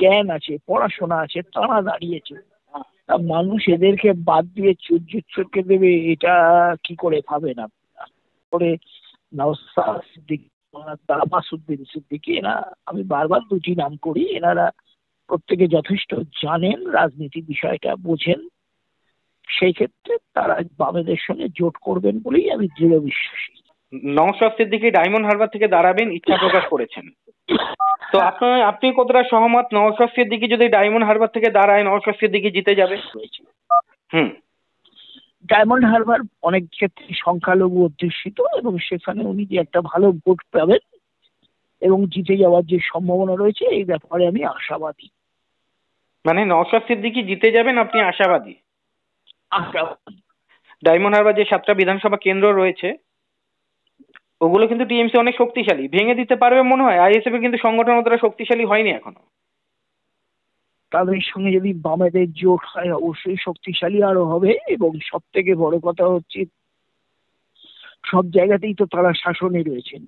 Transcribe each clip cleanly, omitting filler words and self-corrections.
জ্ঞান আছে, পড়াশোনা আছে, তারা দাঁড়িয়েছে। তা মানুষ এদেরকে বাদ দিয়ে চোরকে দেবে, এটা কি করে ভাবেন আপনারা? করে নওশাদ সিদ্দিকী, মাসুদ্দিন সিদ্দিকী, এরা আমি বারবার দুটি নাম করি, এনারা প্রত্যেকে যথেষ্ট জানেন, রাজনীতি বিষয়টা বোঝেন। সেই ক্ষেত্রে তারা বামেদের সঙ্গে জোট করবেন বলেই আমি দৃঢ় বিশ্বাসী। নওশাদ সিদ্দিকী ডায়মন্ড হারবার থেকে দাঁড়াবেন ইচ্ছা প্রকাশ করেছেন, তো আপনি কতটা সহমত? নওশাদ সিদ্দিকী যদি ডায়মন্ড হারবার থেকে দাঁড়ায়, নওশাদ সিদ্দিকী জিতে যাবে? ডায়মন্ড হারবার অনেক ক্ষেত্রে সংখ্যালঘু অধ্যুষিত, এবং সেখানে উনি যে একটা ভালো ভোট পাবেন এবং জিতে যাওয়ার যে সম্ভাবনা রয়েছে, এই ব্যাপারে আমি আশাবাদী। মানে নওশাদ সিদ্দিকী জিতে যাবেন, আপনি আশাবাদী? আশাবাদী। ডায়মন্ড হারবার যে 7টা বিধানসভা কেন্দ্র রয়েছে, ওগুলো কিন্তু টিএমসি অনেক শক্তিশালী, ভেঙে দিতে পারবে মনে হয়। আইএসএফ কিন্তু সংগঠন অতটা শক্তিশালী হয়নি এখনো। তাদের সঙ্গে যদি বামেদের জোট হয়, অবশ্যই শক্তিশালী আরো হবে। এবং সব থেকে বড় কথা হচ্ছে, সব জায়গাতেই তো তারা শাসকে রয়েছেন,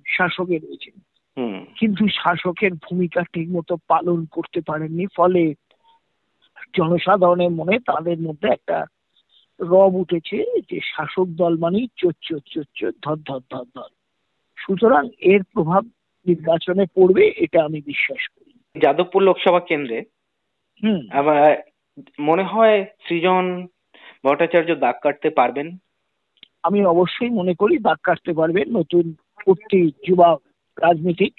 কিন্তু শাসকের ভূমিকা ঠিক মতো পালন করতে পারেননি, ফলে জনসাধারণের মনে তাদের মধ্যে একটা রব উঠেছে যে শাসক দল মানেই চোর চোর চোর চোর, ধর ধর ধর ধর। সুতরাং এর প্রভাব নির্বাচনে পড়বে, এটা আমি বিশ্বাস করি। যাদবপুর লোকসভা কেন্দ্রে আবার মনে হয় সৃজন ভট্টাচার্য দাগ কাটতে পারবেন। আমি অবশ্যই মনে করি দাগ কাটতে পারবেন। নতুন উঠতি যুবা রাজনীতিক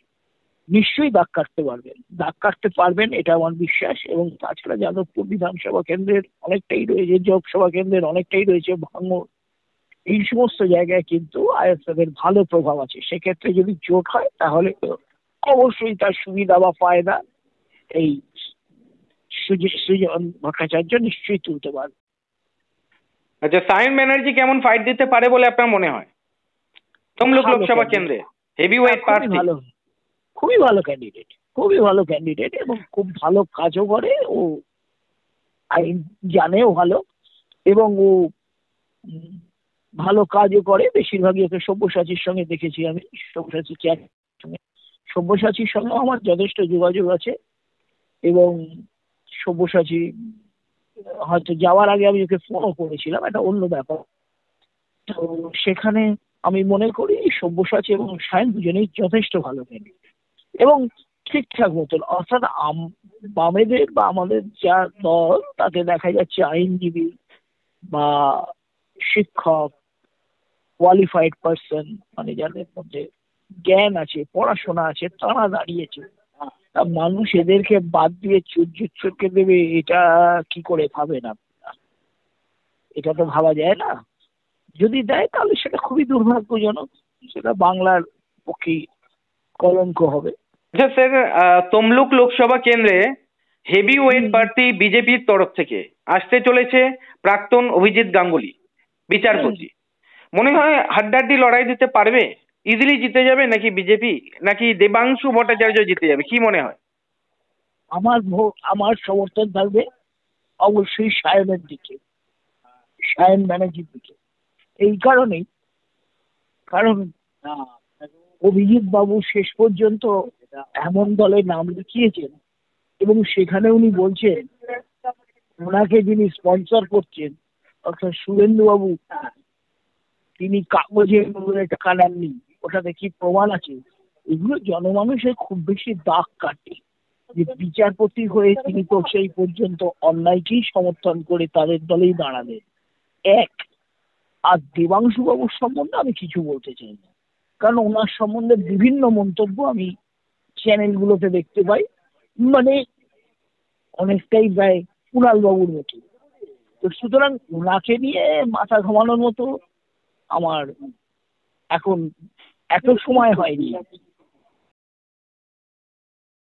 নিশ্চয়ই দাগ কাটতে পারবেন, এটা আমার বিশ্বাস। এবং তাছাড়া যাদবপুর বিধানসভা কেন্দ্রের অনেকটাই রয়েছে, লোকসভা কেন্দ্রের অনেকটাই রয়েছে ভাঙড়, এই সমস্ত জায়গায় কিন্তু আইএসএফ এর ভালো প্রভাব আছে। সেক্ষেত্রে যদি জোট হয়, তাহলে অবশ্যই তার সুবিধা বা ফায়দা এই সৃজন ভট্টাচার্য নিশ্চয়ই তুলতে পারবে। আচ্ছা, সায়ন ব্যানার্জি কেমন ফাইট দিতে পারে বলে আপনার মনে হয় তমলুক লোকসভা কেন্দ্রে? হেভিওয়েট প্রার্থী, খুবই ভালো ক্যান্ডিডেট এবং খুব ভালো কাজও করে, ও আইন জানেও ভালো, এবং ও ভালো কাজও করে। বেশিরভাগই ওকে সব্যসাচীর সঙ্গে দেখেছি আমি, সব্যসাচীর সঙ্গে আমার যথেষ্ট যোগাযোগ আছে। এবং সব্যসাচী হয়তো যাওয়ার আগে আমি ওকে ফোনও করেছিলাম, একটা অন্য ব্যাপার। তো সেখানে আমি মনে করি সব্যসাচী এবং সায়ন দুজনেই যথেষ্ট ভালো ক্যান্ডিডেট এবং ঠিকঠাক মতন। অর্থাৎ বামেদের বা আমাদের যা দল, তাতে দেখা যাচ্ছে আইনজীবী বা শিক্ষক, কোয়ালিফাইড পার্সন, মানে যাদের মধ্যে জ্ঞান আছে, পড়াশোনা আছে, তারা দাঁড়িয়েছে। তা মানুষ এদেরকে বাদ দিয়ে চোরকে দেবে, এটা কি করে ভাবেন আপনারা? এটা তো ভাবা যায় না। যদি দেয় তাহলে সেটা খুবই দুর্ভাগ্যজনক, সেটা বাংলার পক্ষে কলঙ্ক হবে। আচ্ছা স্যার, তমলুক লোকসভা কেন্দ্রে হেভিওয়েট প্রার্থী বিজেপির তরফ থেকে আসতে চলেছে প্রাক্তন অভিজিৎ গাঙ্গুলি বিচারপতি। মনে হয় হাড্ডাহাড্ডি লড়াই দিতে পারবে, ইজিলি জিতে যাবে নাকি বিজেপি, নাকি দেবাংশু ভট্টাচার্য জিতে যাবে, কি মনে হয়? আমার সমর্থন থাকবে অবশ্যই সায়নের দিকে, সায়ন ব্যানার্জির দিকে। এই কারণেই, কারণ অভিজিৎ বাবু শেষ পর্যন্ত এমন দলে নাম লিখিয়েছেন এবং সেখানে উনি বলছেন ওনাকে যিনি স্পন্সর করছেন, অর্থাৎ শুভেন্দু বাবু, তিনি কাগজের টাকা নেননি, ওটাতে কি প্রমাণ আছে? এগুলো জনমানুষের খুব বেশি দাগ কাটে যে বিচারপতি হয়ে তিনি তো সেই পর্যন্ত অন্যায়কেই সমর্থন করে তাদের দলেই দাঁড়াবেন। আর দেবাংশু বাবুর সম্বন্ধে আমি কিছু বলতে চাই না, কারণ ওনার সম্বন্ধে বিভিন্ন মন্তব্য আমি চ্যানেলগুলোতে দেখতে পাই, মানে অনেকটাই প্রায় কুণাল বাবুর মতো। তো সুতরাং ওনাকে নিয়ে মাথা ঘামানোর মতো আমার এখন এত সময় হয়নি।